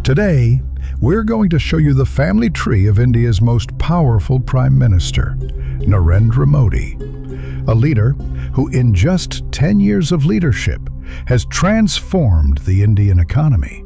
Today, we're going to show you the family tree of India's most powerful Prime Minister, Narendra Modi, a leader who in just 10 years of leadership has transformed the Indian economy.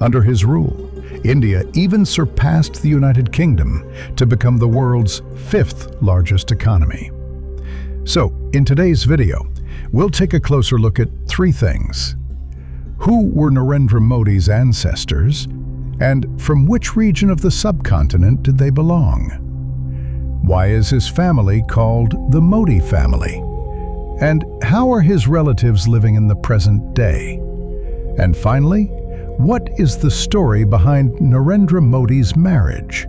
Under his rule, India even surpassed the United Kingdom to become the world's fifth largest economy. So, in today's video, we'll take a closer look at three things. Who were Narendra Modi's ancestors, and from which region of the subcontinent did they belong? Why is his family called the Modi family? And how are his relatives living in the present day? And finally, what is the story behind Narendra Modi's marriage?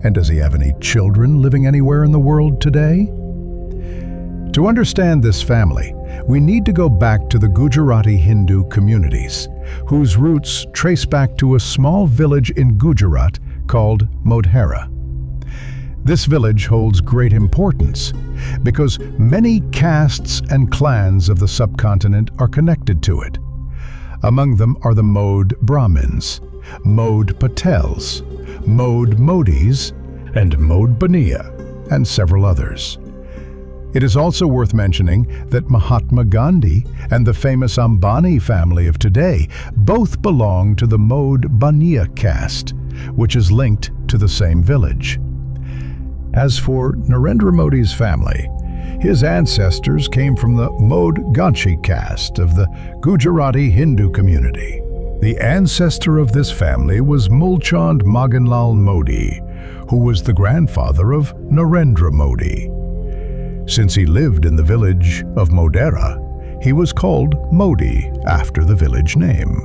And does he have any children living anywhere in the world today? To understand this family, we need to go back to the Gujarati Hindu communities, whose roots trace back to a small village in Gujarat called Modhera. This village holds great importance because many castes and clans of the subcontinent are connected to it. Among them are the Mod Brahmins, Mod Patels, Mod Modis, and Mod Baniya, and several others. It is also worth mentioning that Mahatma Gandhi and the famous Ambani family of today both belong to the Mod Baniya caste, which is linked to the same village. As for Narendra Modi's family, his ancestors came from the Mod Ganchi caste of the Gujarati Hindu community. The ancestor of this family was Mulchand Maganlal Modi, who was the grandfather of Narendra Modi. Since he lived in the village of Modhera, he was called Modi after the village name.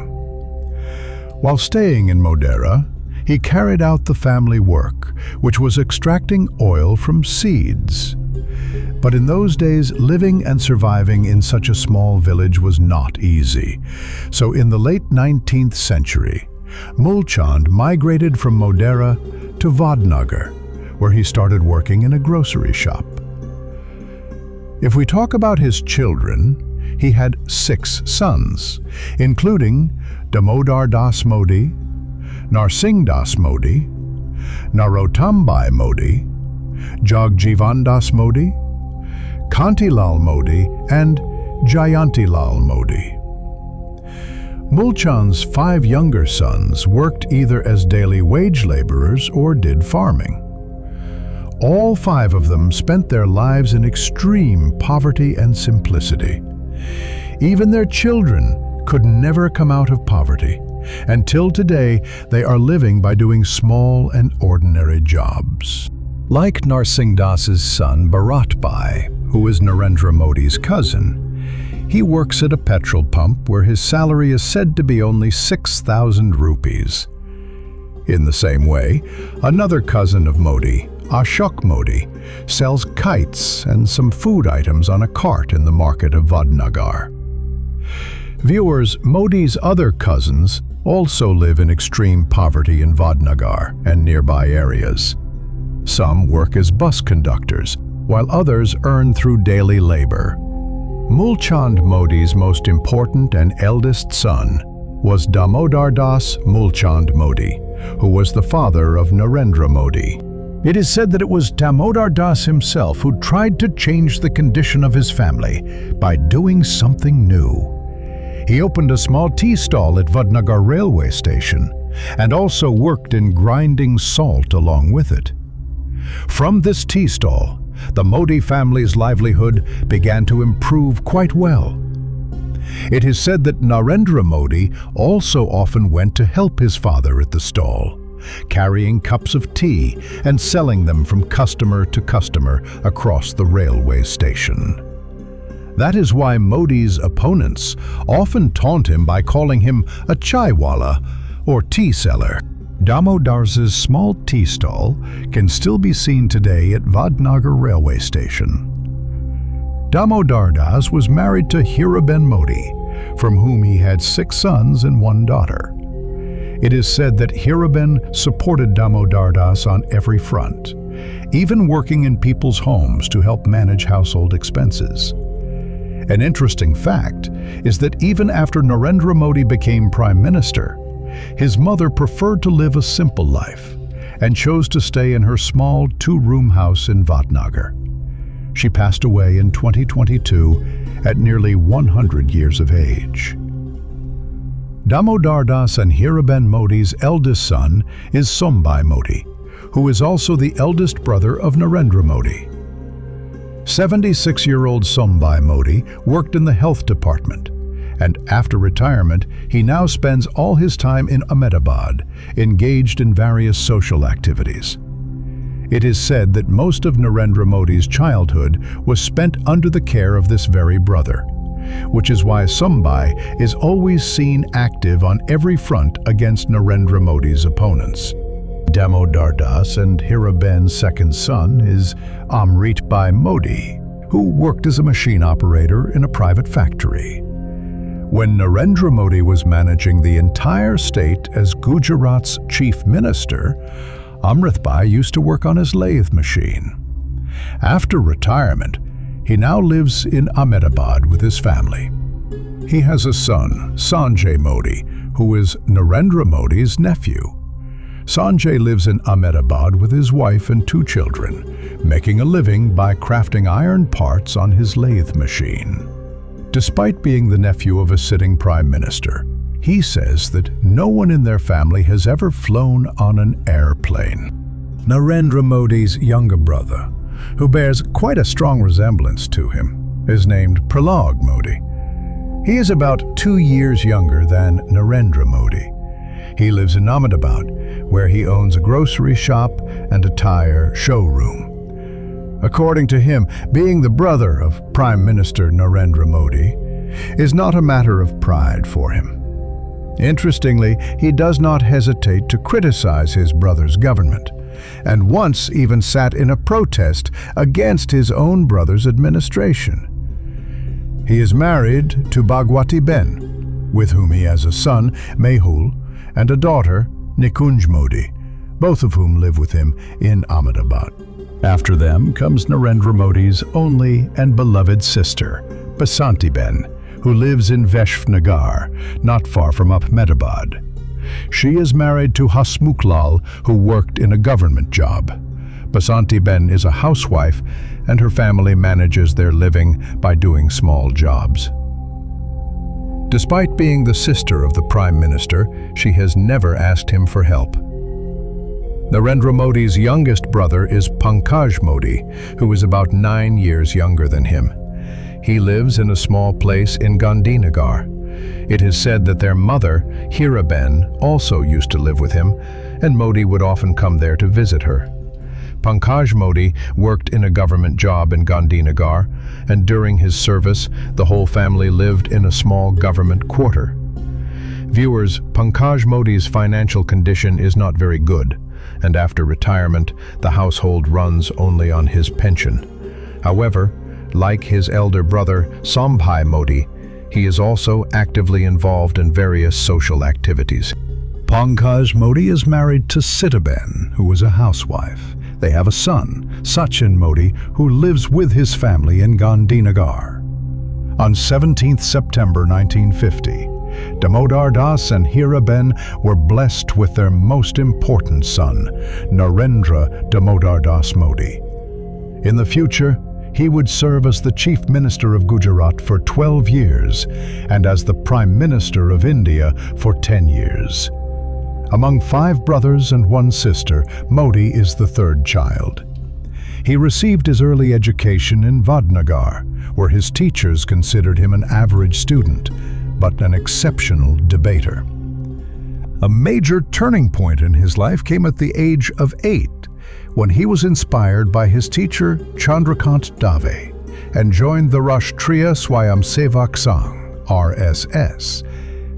While staying in Modhera, he carried out the family work, which was extracting oil from seeds. But in those days, living and surviving in such a small village was not easy. So in the late 19th century, Mulchand migrated from Modhera to Vadnagar, where he started working in a grocery shop. If we talk about his children, he had 6 sons, including Damodar Das Modi, Narsingh Das Modi, Narottambai Modi, Jagjivan Das Modi, Kantilal Modi, and Jayantilal Modi. Mulchand's 5 younger sons worked either as daily wage laborers or did farming. All 5 of them spent their lives in extreme poverty and simplicity. Even their children could never come out of poverty. Until today, they are living by doing small and ordinary jobs. Like Narsingh Das's son Bharat Bhai, who is Narendra Modi's cousin, he works at a petrol pump where his salary is said to be only 6,000 rupees. In the same way, another cousin of Modi, Ashok Modi, sells kites and some food items on a cart in the market of Vadnagar. Viewers, Modi's other cousins also live in extreme poverty in Vadnagar and nearby areas. Some work as bus conductors, while others earn through daily labor. Mulchand Modi's most important and eldest son was Damodar Das Mulchand Modi, who was the father of Narendra Modi. It is said that it was Damodar Das himself who tried to change the condition of his family by doing something new. He opened a small tea stall at Vadnagar railway station and also worked in grinding salt along with it. From this tea stall, the Modi family's livelihood began to improve quite well. It is said that Narendra Modi also often went to help his father at the stall, carrying cups of tea and selling them from customer to customer across the railway station. That is why Modi's opponents often taunt him by calling him a chaiwala or tea seller. Damodar's small tea stall can still be seen today at Vadnagar railway station. Damodar Das was married to Hiraben Modi, from whom he had 6 sons and 1 daughter. It is said that Hiraben supported Damodar Das on every front, even working in people's homes to help manage household expenses. An interesting fact is that even after Narendra Modi became Prime Minister, his mother preferred to live a simple life and chose to stay in her small two-room house in Vadnagar. She passed away in 2022 at nearly 100 years of age. Damodar Das and Hiraben Modi's eldest son is Sombai Modi, who is also the eldest brother of Narendra Modi. 76-year-old Sombai Modi worked in the health department, and after retirement, he now spends all his time in Ahmedabad, engaged in various social activities. It is said that most of Narendra Modi's childhood was spent under the care of this very brother, which is why Sombai is always seen active on every front against Narendra Modi's opponents. Damodar Das and Hiraben's second son is Amritbai Modi, who worked as a machine operator in a private factory. When Narendra Modi was managing the entire state as Gujarat's chief minister, Amritbai used to work on his lathe machine. After retirement, he now lives in Ahmedabad with his family. He has a son, Sanjay Modi, who is Narendra Modi's nephew. Sanjay lives in Ahmedabad with his wife and 2 children, making a living by crafting iron parts on his lathe machine. Despite being the nephew of a sitting prime minister, he says that no one in their family has ever flown on an airplane. Narendra Modi's younger brother, who bears quite a strong resemblance to him, is named Prahlad Modi. He is about 2 years younger than Narendra Modi. He lives in Ahmedabad, where he owns a grocery shop and a tire showroom. According to him, being the brother of Prime Minister Narendra Modi is not a matter of pride for him. Interestingly, he does not hesitate to criticize his brother's government, and once even sat in a protest against his own brother's administration. He is married to Bhagwati Ben, with whom he has a son, Mehul, and a daughter, Nikunj Modi, both of whom live with him in Ahmedabad. After them comes Narendra Modi's only and beloved sister, Basanti Ben, who lives in Vadnagar, not far from Ahmedabad. She is married to Hasmukhlal, who worked in a government job. Basanti Ben is a housewife, and her family manages their living by doing small jobs. Despite being the sister of the Prime Minister, she has never asked him for help. Narendra Modi's youngest brother is Pankaj Modi, who is about 9 years younger than him. He lives in a small place in Gandhinagar. It is said that their mother, Hiraben, also used to live with him, and Modi would often come there to visit her. Pankaj Modi worked in a government job in Gandhinagar, and during his service, the whole family lived in a small government quarter. Viewers, Pankaj Modi's financial condition is not very good, and after retirement, the household runs only on his pension. However, like his elder brother, Sombai Modi, he is also actively involved in various social activities. Pankaj Modi is married to Sitaben, who is a housewife. They have a son, Sachin Modi, who lives with his family in Gandhinagar. On 17th September 1950, Damodar Das and Hiraben were blessed with their most important son, Narendra Damodar Das Modi. In the future, he would serve as the Chief Minister of Gujarat for 12 years and as the Prime Minister of India for 10 years. Among 5 brothers and 1 sister, Modi is the 3rd child. He received his early education in Vadnagar, where his teachers considered him an average student, but an exceptional debater. A major turning point in his life came at the age of 8, when he was inspired by his teacher Chandrakant Dave and joined the Rashtriya Swayamsevak Sangh, RSS.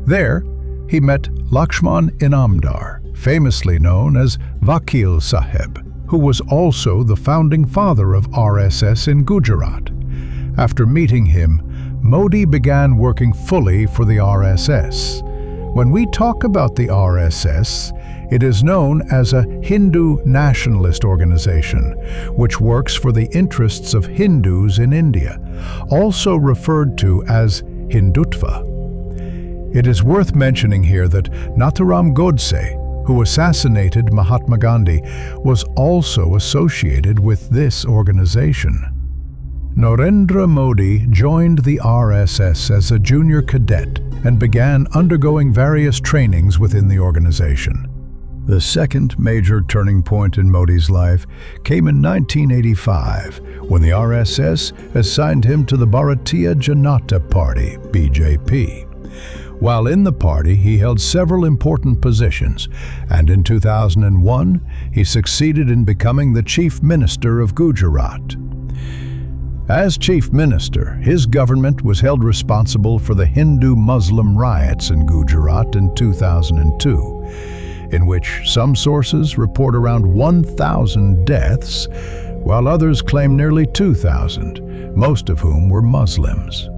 There, he met Lakshman Inamdar, famously known as Vakil Sahib, who was also the founding father of RSS in Gujarat. After meeting him, Modi began working fully for the RSS. When we talk about the RSS, it is known as a Hindu nationalist organization, which works for the interests of Hindus in India, also referred to as Hindutva. It is worth mentioning here that Nathuram Godse, who assassinated Mahatma Gandhi, was also associated with this organization. Narendra Modi joined the RSS as a junior cadet and began undergoing various trainings within the organization. The second major turning point in Modi's life came in 1985, when the RSS assigned him to the Bharatiya Janata Party, BJP. While in the party, he held several important positions, and in 2001, he succeeded in becoming the Chief Minister of Gujarat. As Chief Minister, his government was held responsible for the Hindu-Muslim riots in Gujarat in 2002, in which some sources report around 1,000 deaths, while others claim nearly 2,000, most of whom were Muslims.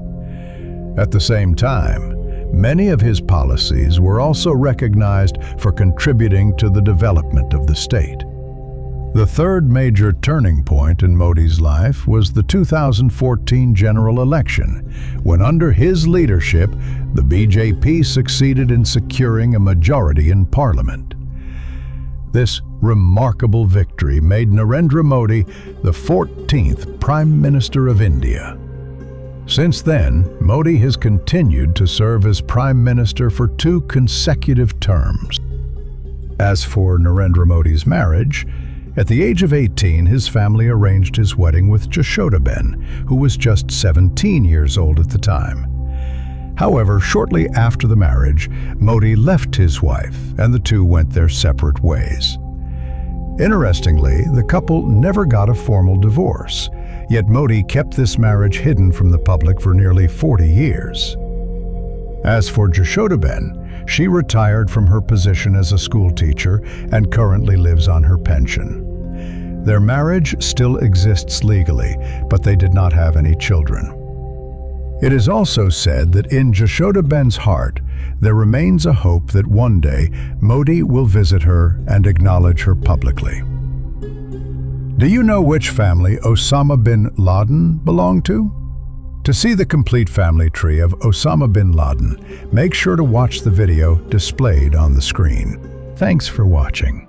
At the same time, many of his policies were also recognized for contributing to the development of the state. The third major turning point in Modi's life was the 2014 general election, when under his leadership, the BJP succeeded in securing a majority in parliament. This remarkable victory made Narendra Modi the 14th Prime Minister of India. Since then, Modi has continued to serve as Prime Minister for 2 consecutive terms. As for Narendra Modi's marriage, at the age of 18, his family arranged his wedding with Jashodaben, who was just 17 years old at the time. However, shortly after the marriage, Modi left his wife, and the two went their separate ways. Interestingly, the couple never got a formal divorce, yet Modi kept this marriage hidden from the public for nearly 40 years. As for Jashodaben, she retired from her position as a school teacher and currently lives on her pension. Their marriage still exists legally, but they did not have any children. It is also said that in Jashodaben's heart, there remains a hope that one day Modi will visit her and acknowledge her publicly. Do you know which family Osama bin Laden belonged to? To see the complete family tree of Osama bin Laden, make sure to watch the video displayed on the screen. Thanks for watching.